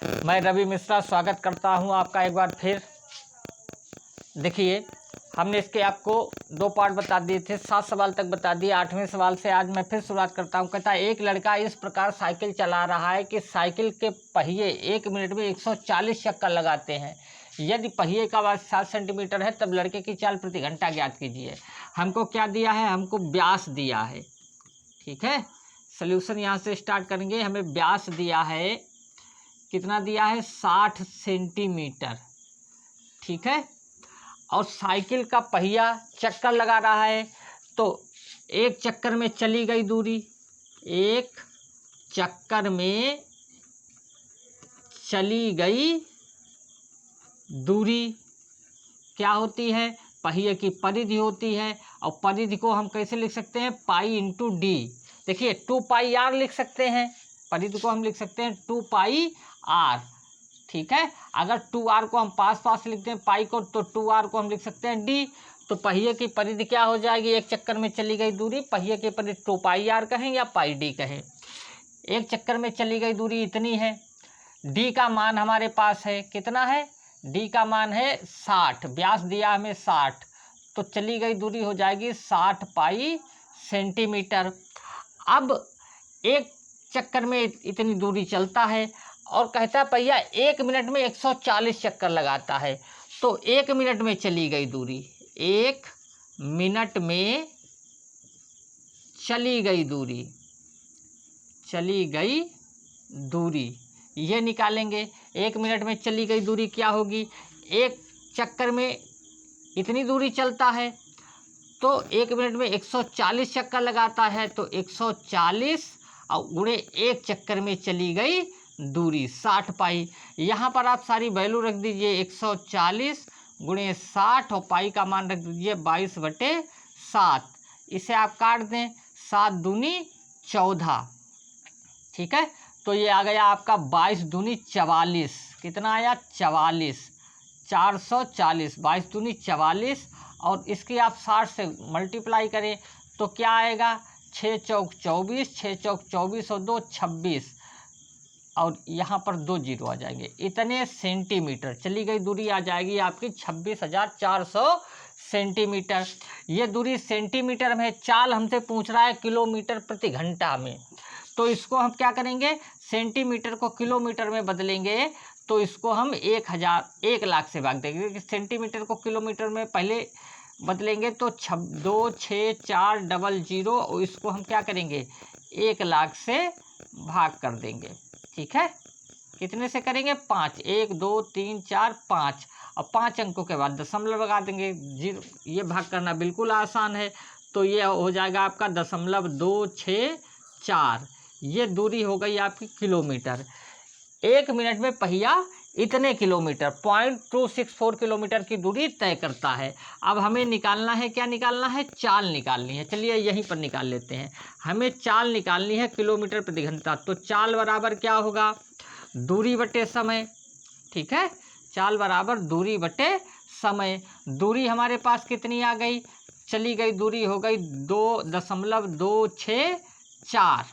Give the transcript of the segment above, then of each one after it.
मैं रवि मिश्रा स्वागत करता हूं आपका एक बार फिर। देखिए, हमने इसके आपको 2 पार्ट बता दिए थे, 7 सवाल तक बता दिए। 8वें सवाल से आज मैं फिर शुरुआत करता हूं। कहता है एक लड़का इस प्रकार साइकिल चला रहा है कि साइकिल के पहिए 1 मिनट में 140 चक्कर लगाते हैं। यदि पहिए का व्यास 7 सेंटीमीटर है तब लड़के की चाल प्रति घंटा ज्ञात कीजिए। हमको क्या दिया है? हमको व्यास दिया है। ठीक है, सोल्यूशन यहाँ से स्टार्ट करेंगे। हमें व्यास दिया है, कितना दिया है? 60 सेंटीमीटर। ठीक है, और साइकिल का पहिया चक्कर लगा रहा है, तो एक चक्कर में चली गई दूरी, एक चक्कर में चली गई दूरी क्या होती है? पहिए की परिधि होती है। और परिधि को हम कैसे लिख सकते हैं? Pi into D. देखिए 2 पाई आर लिख सकते हैं, परिधि को हम लिख सकते हैं 2 पाई आर। ठीक है, अगर 2r को हम पास पास लिखते हैं पाई को, तो 2r को हम लिख सकते हैं डी। तो पहिए की परिधि क्या हो जाएगी? एक चक्कर में चली गई दूरी, पहिए की परिधि 2 पाई आर कहें या पाई डी कहें। एक चक्कर में चली गई दूरी इतनी है। डी का मान हमारे पास है, कितना है? डी का मान है 60। व्यास दिया हमें 60, तो चली गई दूरी हो जाएगी 60 पाई सेंटीमीटर। अब एक चक्कर में इतनी दूरी चलता है और कहता है पहिया 1 मिनट में 140 चक्कर लगाता है। तो 1 मिनट में चली गई दूरी, 1 मिनट में चली गई दूरी, चली गई दूरी ये निकालेंगे। 1 मिनट में चली गई दूरी क्या होगी? एक चक्कर में इतनी दूरी चलता है, तो 1 मिनट में 140 चक्कर लगाता है, तो 140 और गुणे एक चक्कर में चली गई दूरी 60 पाई। यहाँ पर आप सारी वैल्यू रख दीजिए, 140 गुणे 60 और पाई का मान रख दीजिए 22/7। इसे आप काट दें, 7 दूनी 14। ठीक है, तो ये आ गया आपका 22 दूनी 44। कितना आया? 44, 440। 22 दूनी 44 और इसकी आप 60 से मल्टीप्लाई करें तो क्या आएगा? 6 चौक 24, 6 चौक 24 और 2 26, और यहाँ पर 2 जीरो आ जाएंगे। इतने सेंटीमीटर चली गई दूरी आ जाएगी आपकी 26,400 सेंटीमीटर। ये दूरी सेंटीमीटर में है, चाल हमसे पूछ रहा है किलोमीटर प्रति घंटा में। तो इसको हम क्या करेंगे? सेंटीमीटर को किलोमीटर में बदलेंगे, तो इसको हम 1 लाख से भाग देंगे, क्योंकि सेंटीमीटर को किलोमीटर में पहले बदलेंगे तो 26400, और इसको हम क्या करेंगे? 1 लाख से भाग कर देंगे। ठीक है, कितने से करेंगे? 5, 1 2 3 4 5, और 5 अंकों के बाद दशमलव लगा देंगे। जीरो, ये भाग करना बिल्कुल आसान है। तो ये हो जाएगा आपका 0.264। ये दूरी हो गई आपकी किलोमीटर। 1 मिनट में पहिया इतने किलोमीटर 0.264 किलोमीटर की दूरी तय करता है। अब हमें निकालना है, क्या निकालना है? चाल निकालनी है। चलिए यहीं पर निकाल लेते हैं। हमें चाल निकालनी है किलोमीटर प्रति घंटा। तो चाल बराबर क्या होगा? दूरी बटे समय। ठीक है, चाल बराबर दूरी बटे समय। दूरी हमारे पास कितनी आ गई? चली गई दूरी हो गई 2.264।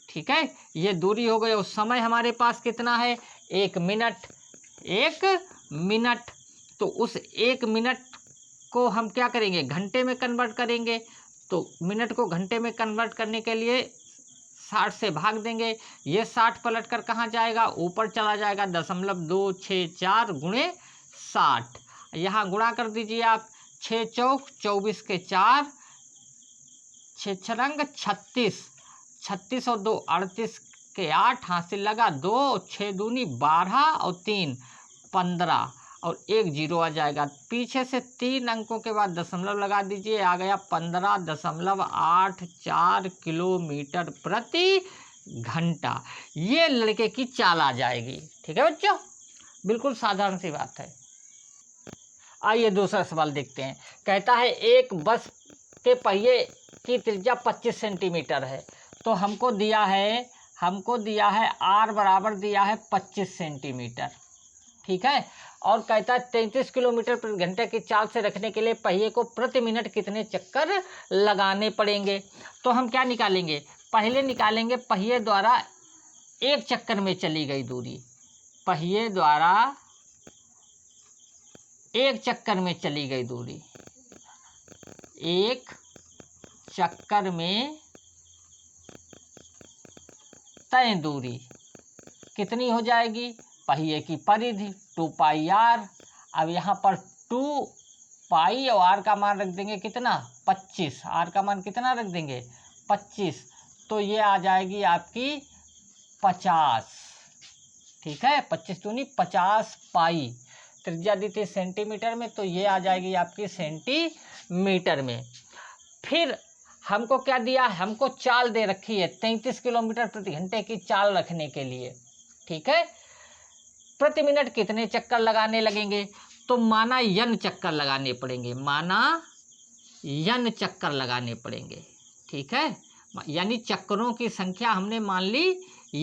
ठीक है, ये दूरी हो गई। और समय हमारे पास कितना है? 1 मिनट। 1 मिनट, तो उस 1 मिनट को हम क्या करेंगे? घंटे में कन्वर्ट करेंगे। तो मिनट को घंटे में कन्वर्ट करने के लिए 60 से भाग देंगे। ये 60 पलट कर कहाँ जाएगा? ऊपर चला जाएगा। 0.264 गुणे 60, यहाँ गुणा कर दीजिए आप। 6 चौक 24 के 4, 6 छरंग 36, 36 और 2 38 के 8, हासिल लगा 2, 6 दूनी 12 और 3 15, और 1 जीरो आ जाएगा। पीछे से 3 अंकों के बाद दशमलव लगा दीजिए, आ गया 15.84 किलोमीटर प्रति घंटा। ये लड़के की चाल आ जाएगी। ठीक है बच्चों, बिल्कुल साधारण सी बात है। आइए दूसरा सवाल देखते हैं। कहता है एक बस के पहिए की त्रिज्या 25 सेंटीमीटर है। तो हमको दिया है आर बराबर दिया है 25 सेंटीमीटर। ठीक है, और कहता है 33 किलोमीटर प्रति घंटे की चाल से रखने के लिए पहिए को प्रति मिनट कितने चक्कर लगाने पड़ेंगे। तो हम क्या निकालेंगे? पहले निकालेंगे पहिए द्वारा एक चक्कर में चली गई दूरी। पहिए द्वारा एक चक्कर में चली गई दूरी, एक चक्कर में तय दूरी कितनी हो जाएगी? पहिए की परिधि 2 पाई आर। अब यहाँ पर 2 पाई और आर का मान रख देंगे कितना? 25। आर का मान कितना रख देंगे? 25। तो ये आ जाएगी आपकी 50। ठीक है, 25 दूनी 50 पाई। त्रिज्या दी थी सेंटीमीटर में, तो ये आ जाएगी आपकी सेंटीमीटर में। फिर हमको क्या दिया? हमको चाल दे रखी है 33 किलोमीटर प्रति घंटे की चाल रखने के लिए। ठीक है, प्रति मिनट कितने चक्कर लगाने लगेंगे? तो माना n चक्कर लगाने पड़ेंगे, माना n चक्कर लगाने पड़ेंगे। ठीक है, यानी चक्करों की संख्या हमने मान ली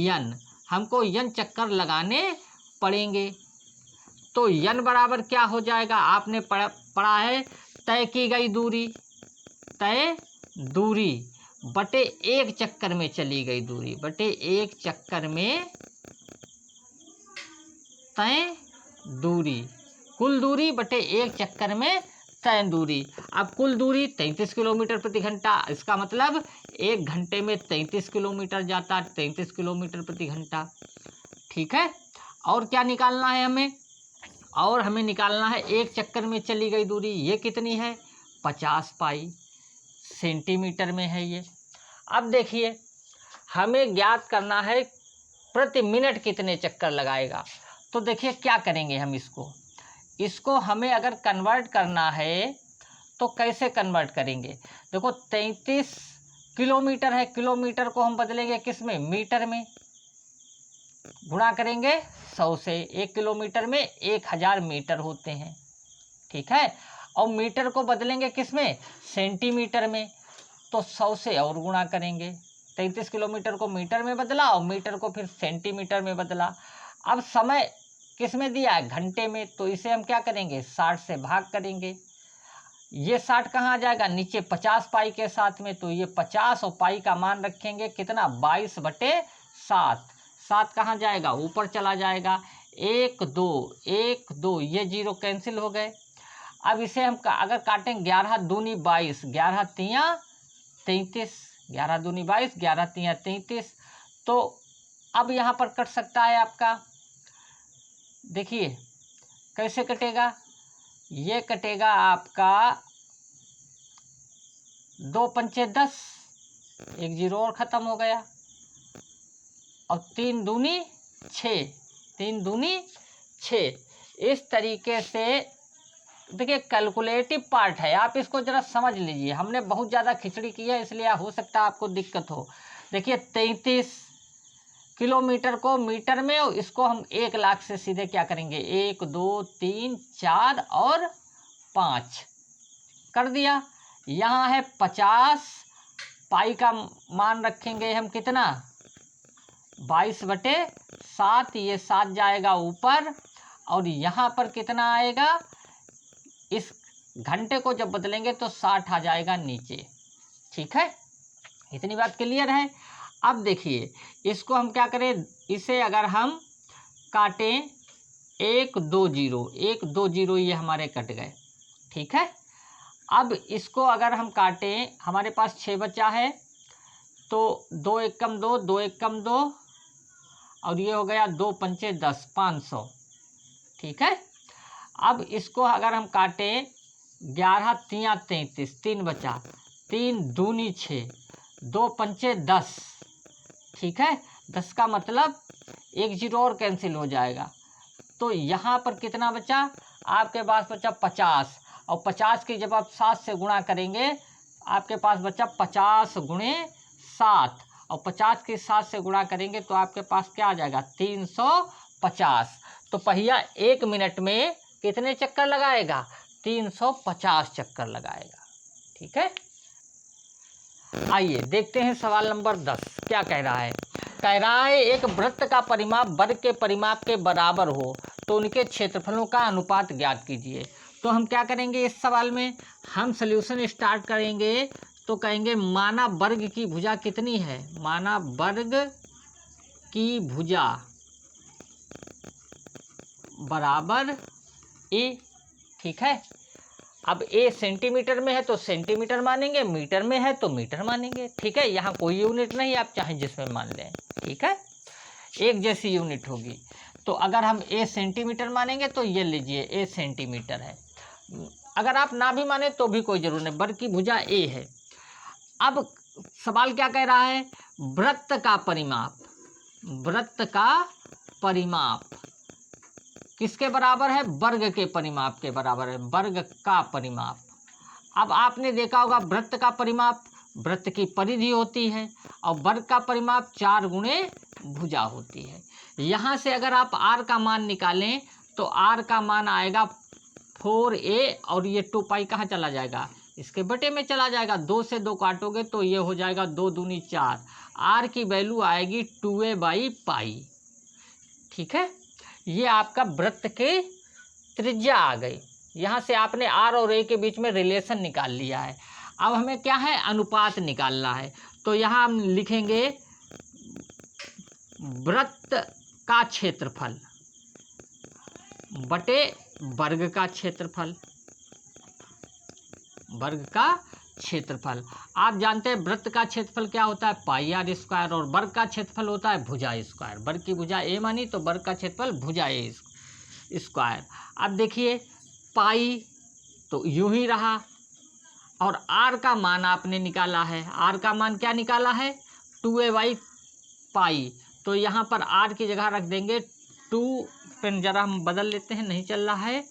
n, हमको n चक्कर लगाने पड़ेंगे। तो n बराबर क्या हो जाएगा? आपने पढ़ा है तय की गई दूरी, तय दूरी बटे एक चक्कर में चली गई दूरी, बटे एक चक्कर में तय दूरी, कुल दूरी बटे एक चक्कर में तय दूरी। अब कुल दूरी 33 किलोमीटर प्रति घंटा, इसका मतलब एक घंटे में 33 किलोमीटर जाता, 33 किलोमीटर प्रति घंटा। ठीक है, और क्या निकालना है हमें? और हमें निकालना है एक चक्कर में चली गई दूरी, ये कितनी है? 50 पाई सेंटीमीटर में है ये। अब देखिए, हमें ज्ञात करना है प्रति मिनट कितने चक्कर लगाएगा। तो देखिए क्या करेंगे हम इसको हमें अगर कन्वर्ट करना है तो कैसे कन्वर्ट करेंगे? देखो 33 किलोमीटर है, किलोमीटर को हम बदलेंगे किस में? मीटर में। गुणा करेंगे 100 से, 1 किलोमीटर में 1000 मीटर होते हैं। ठीक है, और मीटर को बदलेंगे किस में? सेंटीमीटर में। तो 100 से और गुणा करेंगे, 33 किलोमीटर को मीटर में बदला और मीटर को फिर सेंटीमीटर में बदला। अब समय किस में दिया है? घंटे में। तो इसे हम क्या करेंगे? 60 से भाग करेंगे। ये 60 कहाँ आ जाएगा? नीचे 50 पाई के साथ में। तो ये 50 और पाई का मान रखेंगे कितना? 22/7। 7 कहाँ जाएगा? ऊपर चला जाएगा। 1 2 1 2, ये 0 कैंसिल हो गए। अब इसे हम अगर काटें 11 दूनी 22, 11 तियाँ 33, 11 दूनी 22, 11 तियाँ 33। तो अब यहाँ पर कट सकता है आपका, देखिए कैसे कटेगा? ये कटेगा आपका 2 पंचे 10, 1 0 और ख़त्म हो गया, और 3 दूनी 6, 3 दूनी 6। इस तरीके से देखिए कैलकुलेटिव पार्ट है, आप इसको ज़रा समझ लीजिए। हमने बहुत ज़्यादा खिचड़ी की है, इसलिए हो सकता है आपको दिक्कत हो। देखिए 33 किलोमीटर को मीटर में, और इसको हम 1 लाख से सीधे क्या करेंगे? 1 2 3 4 और 5 कर दिया। यहाँ है 50 पाई का मान रखेंगे हम कितना? 22/7। ये 7 जाएगा ऊपर, और यहाँ पर कितना आएगा? इस घंटे को जब बदलेंगे तो 60 आ जाएगा नीचे। ठीक है, इतनी बात क्लियर है। अब देखिए इसको हम क्या करें? इसे अगर हम काटें 1 2 0, 1 2 0 ये हमारे कट गए। ठीक है, अब इसको अगर हम काटें, हमारे पास 6 बचा है, तो 2 एकम 2, 2 एकम 2, और ये हो गया 2 पंचे 10, 500। ठीक है, अब इसको अगर हम काटें 11 तियाँ 33, 3 बचा, 3 दूनी 6, 2 पंचे 10। ठीक है, 10 का मतलब 1 0 और कैंसिल हो जाएगा। तो यहाँ पर कितना बचा? आपके पास बचा 50, और 50 की जब आप 7 से गुणा करेंगे, आपके पास बचा 50 गुणे 7, और 50 की 7 से गुणा करेंगे तो आपके पास क्या आ जाएगा? 350। तो पहिया 1 मिनट में कितने चक्कर लगाएगा? 350 चक्कर लगाएगा। ठीक है, आइए देखते हैं सवाल नंबर 10 क्या कह रहा है। कह रहा है एक वृत्त का परिमाप वर्ग के परिमाप के बराबर हो तो उनके क्षेत्रफलों का अनुपात ज्ञात कीजिए। तो हम क्या करेंगे? इस सवाल में हम सॉल्यूशन स्टार्ट करेंगे, तो कहेंगे माना वर्ग की भुजा कितनी है? माना वर्ग की भुजा बराबर ए। ठीक है, अब ए सेंटीमीटर में है तो सेंटीमीटर मानेंगे, मीटर में है तो मीटर मानेंगे। ठीक है, यहाँ कोई यूनिट नहीं, आप चाहे जिसमें मान लें। ठीक है, एक जैसी यूनिट होगी। तो अगर हम ए सेंटीमीटर मानेंगे तो ये लीजिए ए सेंटीमीटर है। अगर आप ना भी माने तो भी कोई जरूर नहीं, बर की भुजा ए है। अब सवाल क्या कह रहा है, वृत्त का परिमाप, वृत्त का परिमाप किसके बराबर है, वर्ग के परिमाप के बराबर है, वर्ग का परिमाप। अब आपने देखा होगा वृत्त का परिमाप वृत्त की परिधि होती है और वर्ग का परिमाप 4 गुणे भुजा होती है। यहाँ से अगर आप r का मान निकालें तो r का मान आएगा 4a और ये 2 पाई कहाँ चला जाएगा, इसके बटे में चला जाएगा। 2 से 2 काटोगे तो ये हो जाएगा 2 दूनी 4, r की वैल्यू आएगी 2a/पाई। ठीक है, ये आपका वृत्त के त्रिज्या आ गई। यहाँ से आपने r और a के बीच में रिलेशन निकाल लिया है। अब हमें क्या है, अनुपात निकालना है। तो यहाँ हम लिखेंगे वृत्त का क्षेत्रफल बटे वर्ग का क्षेत्रफल, वर्ग का क्षेत्रफल। आप जानते हैं वृत्त का क्षेत्रफल क्या होता है, पाई r स्क्वायर, और वर्ग का क्षेत्रफल होता है भुजा स्क्वायर। वर्ग की भुजा a मानी तो वर्ग का क्षेत्रफल भुजा a स्क्वायर। अब देखिए पाई तो यूं ही रहा और r का मान आपने निकाला है, r का मान क्या निकाला है, 2a/पाई। तो यहाँ पर r की जगह रख देंगे 2, पेन जरा हम बदल लेते हैं, नहीं चल रहा है,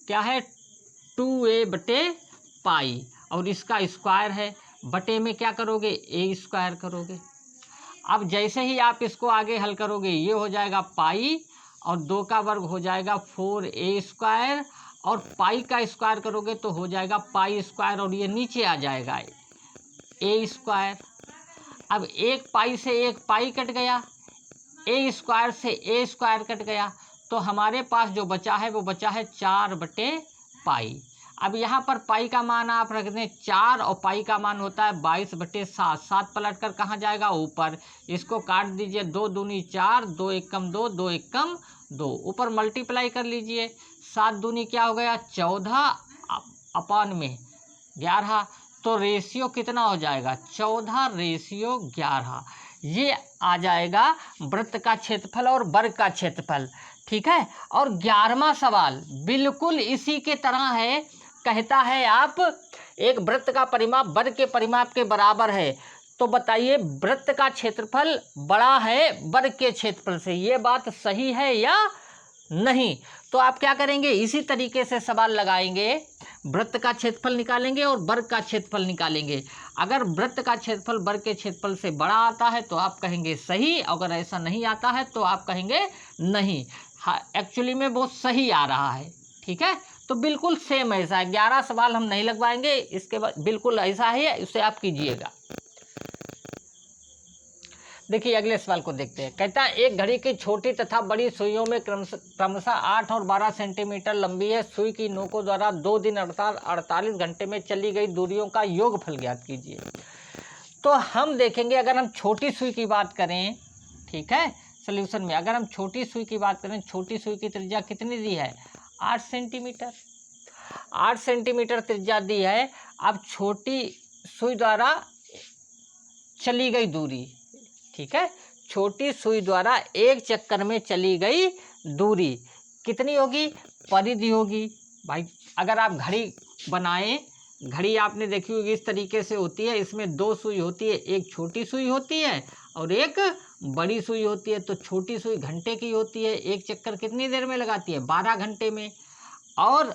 क्या है 2a/पाई और इसका स्क्वायर है, बटे में क्या करोगे a स्क्वायर करोगे। अब जैसे ही आप इसको आगे हल करोगे ये हो जाएगा पाई और 2 का वर्ग हो जाएगा 4a स्क्वायर और पाई का स्क्वायर करोगे तो हो जाएगा पाई स्क्वायर और ये नीचे आ जाएगा a स्क्वायर। अब एक पाई से एक पाई कट गया, a स्क्वायर से a स्क्वायर कट गया, तो हमारे पास जो बचा है वो बचा है 4/पाई। अब यहाँ पर पाई का मान आप रख दें 4 और पाई का मान होता है 22/7। 7 पलट कर कहाँ जाएगा, ऊपर। इसको काट दीजिए, 2 दूनी 4, 2 एकम 2, 2 एकम 2, ऊपर मल्टीप्लाई कर लीजिए। 7 दूनी क्या हो गया 14/11। तो रेशियो कितना हो जाएगा 14/11। ये आ जाएगा वृत्त का क्षेत्रफल और वर्ग का क्षेत्रफल। ठीक है, और 11वां सवाल बिल्कुल इसी के तरह है, कहता है आप एक वृत्त का परिमाप वर्ग के परिमाप के बराबर है, तो बताइए वृत्त का क्षेत्रफल बड़ा है वर्ग के क्षेत्रफल से, ये बात सही है या नहीं। तो आप क्या करेंगे, इसी तरीके से सवाल लगाएंगे, वृत्त का क्षेत्रफल निकालेंगे और वर्ग का क्षेत्रफल निकालेंगे। अगर वृत्त का क्षेत्रफल वर्ग के क्षेत्रफल से बड़ा आता है तो आप कहेंगे सही, अगर ऐसा नहीं आता है तो आप कहेंगे नहीं। हाँ, एक्चुअली में वो सही आ रहा है। ठीक है, तो बिल्कुल सेम ऐसा है। 11 सवाल हम नहीं लगवाएंगे, इसके बाद बिल्कुल ऐसा है, उसे आप कीजिएगा। देखिए अगले सवाल को देखते हैं। कहता है एक घड़ी की छोटी तथा बड़ी सुइयों में क्रमशः 8 और 12 सेंटीमीटर लंबी है। सुई की नोकों द्वारा 2 दिन 48 घंटे में चली गई दूरियों का योगफल ज्ञात कीजिए। तो हम देखेंगे, अगर हम छोटी सुई की बात करें, ठीक है, सोल्यूशन में अगर हम छोटी सुई की बात करें, छोटी सुई की त्रिज्या कितनी दी है 8 सेंटीमीटर। 8 सेंटीमीटर त्रिज्या दी है। अब छोटी सुई द्वारा चली गई दूरी, ठीक है, छोटी सुई द्वारा एक चक्कर में चली गई दूरी कितनी होगी, परिधि होगी। भाई अगर आप घड़ी बनाएं, घड़ी आपने देखी होगी इस तरीके से होती है, इसमें 2 सुई होती है, एक छोटी सुई होती है और एक बड़ी सुई होती है। तो छोटी सुई घंटे की होती है, एक चक्कर कितनी देर में लगाती है 12 घंटे में, और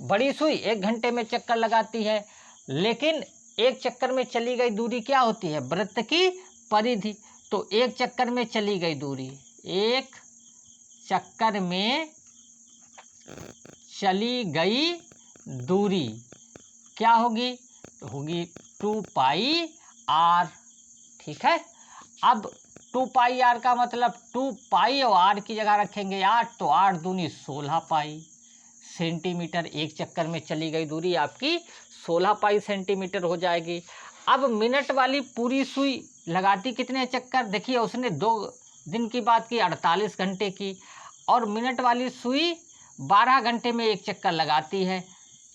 बड़ी सुई 1 घंटे में चक्कर लगाती है। लेकिन एक चक्कर में चली गई दूरी क्या होती है, वृत्त की परिधि। तो एक चक्कर में चली गई दूरी, एक चक्कर में चली गई दूरी क्या होगी, तो होगी 2πr। ठीक है, अब 2πr का मतलब 2π और r की जगह रखेंगे 8, तो 8 दूनी 16 पाई सेंटीमीटर। एक चक्कर में चली गई दूरी आपकी 16 पाई सेंटीमीटर हो जाएगी। अब मिनट वाली पूरी सुई लगाती कितने चक्कर, देखिए उसने 2 दिन की बात की, 48 घंटे की, और मिनट वाली सुई 12 घंटे में एक चक्कर लगाती है,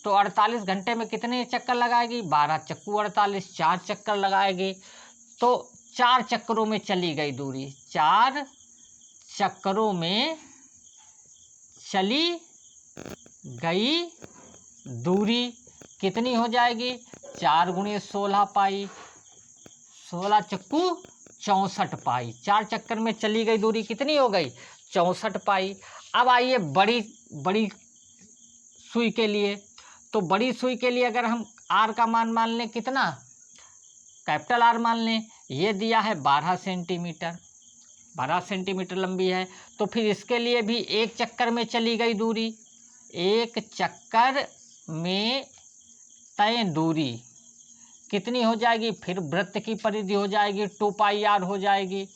तो 48 घंटे में कितने चक्कर लगाएगी? 12 चक्कू 48, 4 चक्कर लगाएगी। तो 4 चक्करों में चली गई दूरी, 4 चक्करों में चली गई दूरी कितनी हो जाएगी? 4 × 16 पाई, 16 चक्कू 64 पाई। 4 चक्कर में चली गई दूरी कितनी हो गई? 64 पाई। अब आइए बड़ी सुई के लिए। तो बड़ी सुई के लिए अगर हम आर का मान लें कितना? कैपिटल आर मान लें। ये दिया है 12 सेंटीमीटर, 12 सेंटीमीटर लंबी है। तो फिर इसके लिए भी एक चक्कर में चली गई दूरी, एक चक्कर में तय दूरी कितनी हो जाएगी? फिर वृत्त की परिधि हो जाएगी, 2 पाई आर हो जाएगी।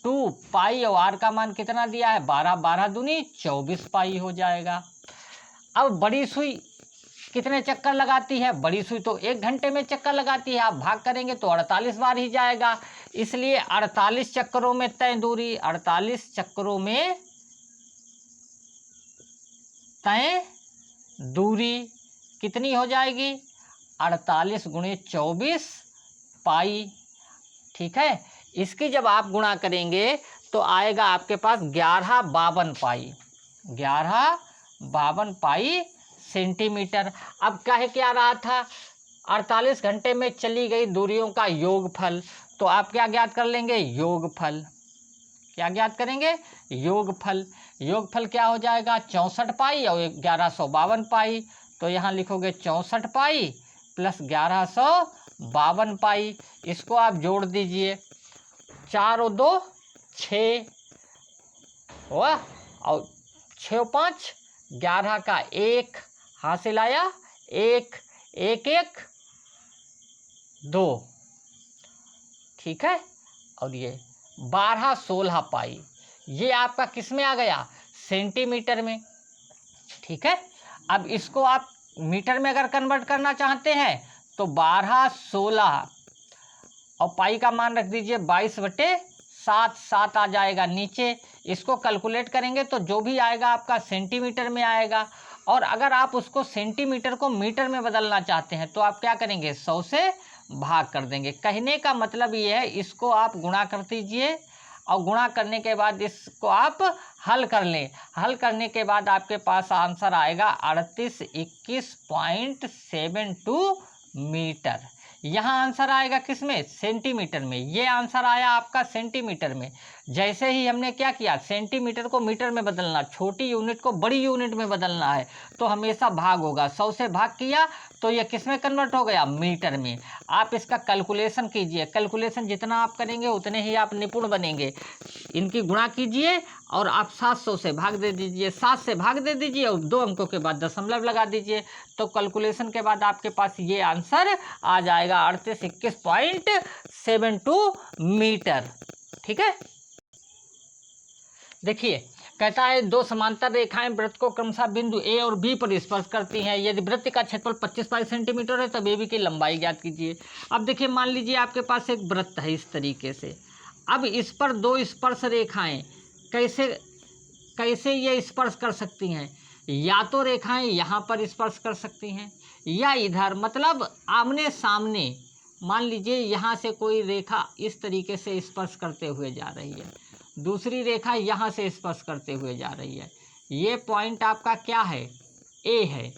2 पाई और आर का मान कितना दिया है? 12, 12 दूनी 24 पाई हो जाएगा। अब बड़ी सुई कितने चक्कर लगाती है? बड़ी सुई तो 1 घंटे में चक्कर लगाती है, आप भाग करेंगे तो 48 बार ही जाएगा। इसलिए 48 चक्करों में तय दूरी, 48 चक्करों में तय दूरी कितनी हो जाएगी? 48 × 24 पाई। ठीक है, इसकी जब आप गुणा करेंगे तो आएगा आपके पास 1152 पाई, 1152 पाई सेंटीमीटर। अब क्या रहा था? 48 घंटे में चली गई दूरियों का योगफल। तो आप क्या ज्ञात कर लेंगे? योगफल। क्या ज्ञात करेंगे? योगफल। योगफल क्या हो जाएगा? 64 पाई और 1152 पाई। तो यहाँ लिखोगे 64 पाई प्लस 1152 पाई। इसको आप जोड़ दीजिए, 4 और 2 6 हुआ, और 6 और 5 11 का 1 हासिल आया, 1 1 1 2। ठीक है, और ये 12 16 पाई, ये आपका किस में आ गया? सेंटीमीटर में। ठीक है, अब इसको आप मीटर में अगर कन्वर्ट करना चाहते हैं तो 12 16 और पाई का मान रख दीजिए 22/7, 7 आ जाएगा नीचे। इसको कैलकुलेट करेंगे तो जो भी आएगा आपका सेंटीमीटर में आएगा। और अगर आप उसको सेंटीमीटर को मीटर में बदलना चाहते हैं तो आप क्या करेंगे? 100 से भाग कर देंगे। कहने का मतलब ये है, इसको आप गुणा कर दीजिए और गुणा करने के बाद इसको आप हल कर लें। हल करने के बाद आपके पास आंसर आएगा 3821.72 मीटर। यहाँ आंसर आएगा किस में? सेंटीमीटर में। ये आंसर आया आपका सेंटीमीटर में। जैसे ही हमने क्या किया? सेंटीमीटर को मीटर में बदलना, छोटी यूनिट को बड़ी यूनिट में बदलना है तो हमेशा भाग होगा। 100 से भाग किया तो ये किस में कन्वर्ट हो गया? मीटर में। आप इसका कैलकुलेशन कीजिए, कैलकुलेशन जितना आप करेंगे उतने ही आप निपुण बनेंगे। इनकी गुणा कीजिए और आप 700 से भाग दे दीजिए, 7 से भाग दे दीजिए और 2 अंकों के बाद दशमलव लगा दीजिए। तो कैलकुलेशन के बाद आपके पास ये आंसर आ जाएगा 3821.72 मीटर। ठीक है, देखिए कहता है 2 समांतर रेखाएं वृत्त को क्रमशः बिंदु ए और बी पर स्पर्श करती हैं। यदि वृत्त का क्षेत्रफल 25 पाई सेंटीमीटर है तब AB की लंबाई ज्ञात कीजिए। अब देखिए, मान लीजिए आपके पास एक वृत्त है इस तरीके से। अब इस पर 2 स्पर्श रेखाएं कैसे ये स्पर्श कर सकती हैं? या तो रेखाएं यहाँ पर स्पर्श कर सकती हैं या इधर, मतलब आमने सामने। मान लीजिए यहाँ से कोई रेखा इस तरीके से स्पर्श करते हुए जा रही है, दूसरी रेखा यहाँ से स्पर्श करते हुए जा रही है। ये पॉइंट आपका क्या है? ए है,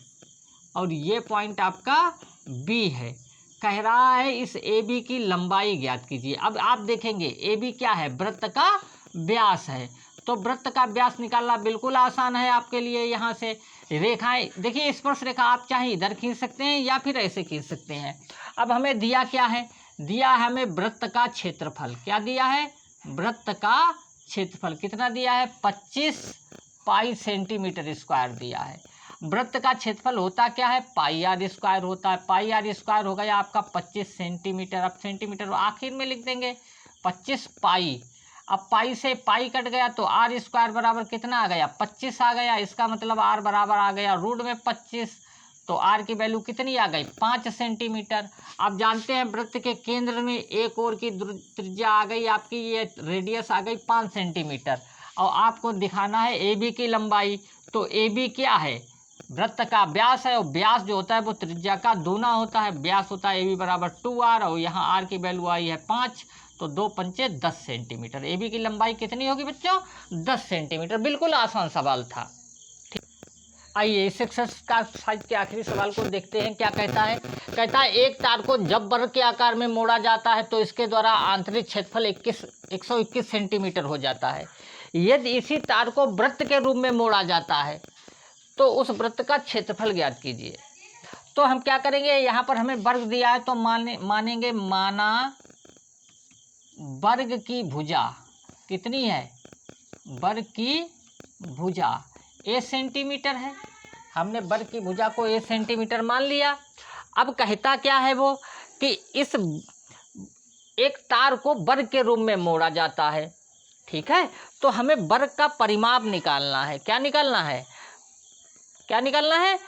और ये पॉइंट आपका बी है। कह रहा है इस AB की लंबाई ज्ञात कीजिए। अब आप देखेंगे AB क्या है? वृत्त का व्यास है। तो वृत्त का व्यास निकालना बिल्कुल आसान है आपके लिए। यहाँ से रेखाएं देखिए, स्पर्श रेखा आप चाहे इधर खींच सकते हैं या फिर ऐसे खींच सकते हैं। अब हमें दिया क्या है? दिया है हमें वृत्त का क्षेत्रफल। क्या दिया है? वृत्त का क्षेत्रफल कितना दिया है? 25 पाई सेंटीमीटर स्क्वायर दिया है। वृत्त का क्षेत्रफल होता क्या है? पाई आर स्क्वायर होता है। पाई आर स्क्वायर हो गया आपका 25 सेंटीमीटर। अब सेंटीमीटर आखिर में लिख देंगे 25 पाई। अब पाई से पाई कट गया तो आर स्क्वायर बराबर कितना आ गया? 25 आ गया। इसका मतलब आर बराबर आ गया रूट में 25। तो आर की वैल्यू कितनी आ गई? 5 सेंटीमीटर। आप जानते हैं वृत्त के केंद्र में एक ओर की त्रिज्या आ गई आपकी, ये रेडियस आ गई 5 सेंटीमीटर। और आपको दिखाना है ए बी की लंबाई। तो ए बी क्या है, वृत्त का व्यास है, और व्यास जो होता है वो त्रिज्या का दूना होता है। व्यास होता है ए बी बराबर 2r, और यहाँ आर की वैल्यू आई है 5, तो 2 पंचे 10 सेंटीमीटर। ए बी की लंबाई कितनी होगी बच्चों, 10 सेंटीमीटर। बिल्कुल आसान सवाल था। आइए इस एक्सरसाइज के आखिरी सवाल को देखते हैं, क्या कहता है। कहता है एक तार को जब वर्ग के आकार में मोड़ा जाता है तो इसके द्वारा आंतरिक क्षेत्रफल 121 सेंटीमीटर हो जाता है। यदि इसी तार को वृत्त के रूप में मोड़ा जाता है तो उस वृत्त का क्षेत्रफल ज्ञात कीजिए। तो हम क्या करेंगे, यहाँ पर हमें वर्ग दिया है तो मानेंगे माना वर्ग की भुजा कितनी है, वर्ग की भुजा ए सेंटीमीटर है। हमने वर्ग की भुजा को ए सेंटीमीटर मान लिया। अब कहता क्या है वो कि इस एक तार को वर्ग के रूप में मोड़ा जाता है, ठीक है। तो हमें वर्ग का परिमाप निकालना है। क्या निकालना है, क्या निकालना है,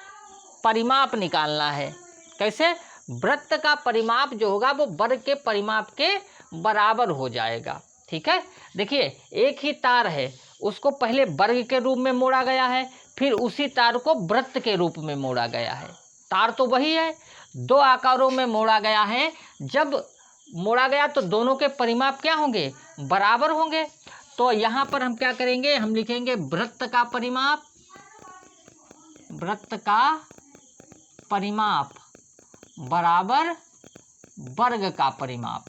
परिमाप निकालना है। कैसे, वृत्त का परिमाप जो होगा वो वर्ग के परिमाप के बराबर हो जाएगा, ठीक है। देखिए एक ही तार है, उसको पहले वर्ग के रूप में मोड़ा गया है, फिर उसी तार को वृत्त के रूप में मोड़ा गया है। तार तो वही है, दो आकारों में मोड़ा गया है। जब मोड़ा गया तो दोनों के परिमाप क्या होंगे, बराबर होंगे। तो यहाँ पर हम क्या करेंगे, हम लिखेंगे वृत्त का परिमाप, वृत्त का परिमाप बराबर वर्ग का परिमाप,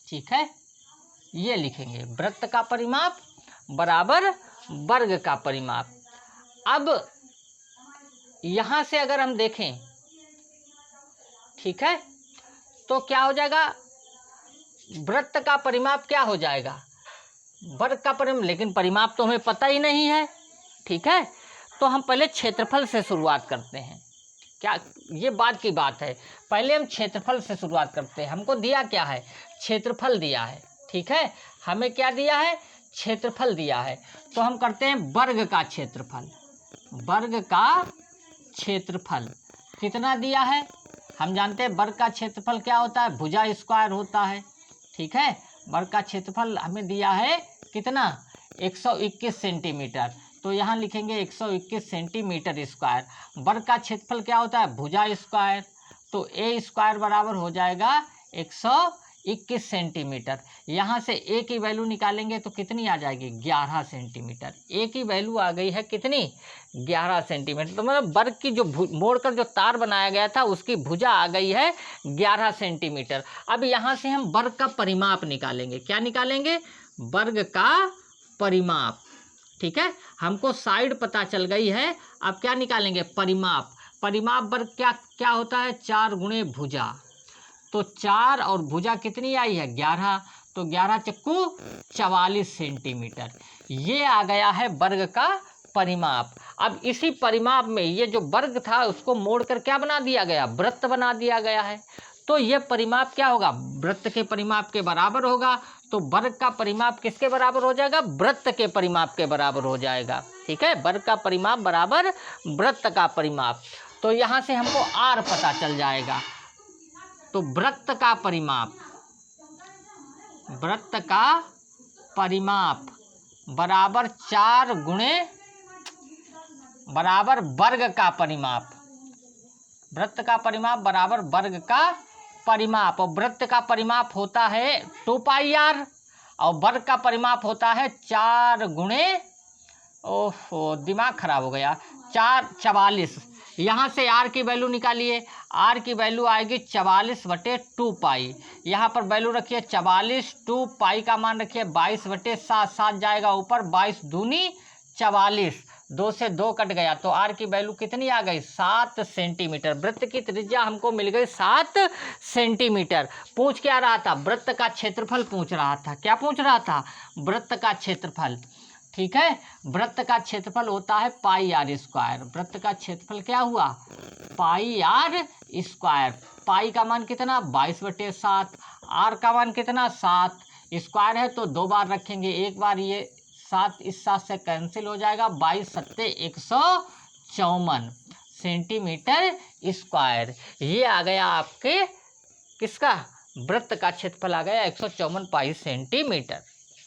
ठीक है। ये लिखेंगे वृत्त का परिमाप बराबर वर्ग का परिमाप। अब यहाँ से अगर हम देखें, ठीक है, तो क्या हो जाएगा, वृत्त का परिमाप क्या हो जाएगा, वर्ग का परिमाप। लेकिन परिमाप तो हमें पता ही नहीं है, ठीक है। तो हम पहले क्षेत्रफल से शुरुआत करते हैं। क्या, ये बात की बात है, पहले हम क्षेत्रफल से शुरुआत करते हैं। हमको दिया क्या है, क्षेत्रफल दिया है, ठीक है। हमें क्या दिया है, क्षेत्रफल दिया है। तो हम करते हैं वर्ग का क्षेत्रफल। वर्ग का क्षेत्रफल कितना दिया है, हम जानते हैं वर्ग का क्षेत्रफल क्या होता है, भुजा स्क्वायर होता है, ठीक है। वर्ग का क्षेत्रफल हमें दिया है कितना, 121 सेंटीमीटर। तो यहाँ लिखेंगे 121 सेंटीमीटर स्क्वायर। वर्ग का क्षेत्रफल क्या होता है, भुजा स्क्वायर। तो ए स्क्वायर बराबर हो जाएगा 121 सेंटीमीटर। यहाँ से ए की वैल्यू निकालेंगे तो कितनी आ जाएगी, 11 सेंटीमीटर। ए की वैल्यू आ गई है कितनी, 11 सेंटीमीटर। तो मतलब वर्ग की जो मोड़कर जो तार बनाया गया था उसकी भुजा आ गई है 11 सेंटीमीटर। अब यहाँ से हम वर्ग का परिमाप निकालेंगे। क्या निकालेंगे, वर्ग का परिमाप, ठीक है। हमको साइड पता चल गई है, अब क्या निकालेंगे, परिमाप। परिमाप वर्ग क्या क्या होता है, 4 गुणे भुजा। तो 4 और भुजा कितनी आई है, 11। तो 11 चक्कू 44 सेंटीमीटर। ये आ गया है वर्ग का परिमाप। अब इसी परिमाप में ये जो वर्ग था उसको मोड़कर क्या बना दिया गया, वृत्त बना दिया गया है। तो ये परिमाप क्या होगा, वृत्त के परिमाप के बराबर होगा। तो वर्ग का परिमाप किसके बराबर हो जाएगा, वृत्त के परिमाप के बराबर हो जाएगा, ठीक है। वर्ग का परिमाप बराबर वृत्त का परिमाप। तो यहाँ से हमको आर पता चल जाएगा। तो वृत्त का परिमाप, वृत्त का परिमाप बराबर 4 गुणे बराबर वर्ग का परिमाप। वृत्त का परिमाप बराबर वर्ग का परिमाप। और वृत्त का परिमाप होता है 2πr और वर्ग का परिमाप होता है 4 गुणे, ओहो दिमाग खराब हो गया, 4 44। यहाँ से आर की वैल्यू निकालिए, आर की वैल्यू आएगी 44/2π। यहाँ पर वैल्यू रखिए 44, 2π का मान रखिए 22/7, 7 जाएगा ऊपर, 22 दूनी 44, 2 से 2 कट गया। तो आर की वैल्यू कितनी आ गई, 7 सेंटीमीटर। वृत्त की त्रिज्या हमको मिल गई 7 सेंटीमीटर। पूछ क्या रहा था, वृत्त का क्षेत्रफल पूछ रहा था। क्या पूछ रहा था, वृत्त का क्षेत्रफल, ठीक है। वृत्त का क्षेत्रफल होता है πr²। वृत्त का क्षेत्रफल क्या हुआ, πr²। पाई का मान कितना, 22/7। आर का मान कितना, 7। स्क्वायर है तो 2 बार रखेंगे, एक बार ये 7 इस 7 से कैंसिल हो जाएगा, 22 7 154 सेंटीमीटर स्क्वायर। ये आ गया आपके किसका, वृत्त का क्षेत्रफल आ गया 154 पाई सेंटीमीटर।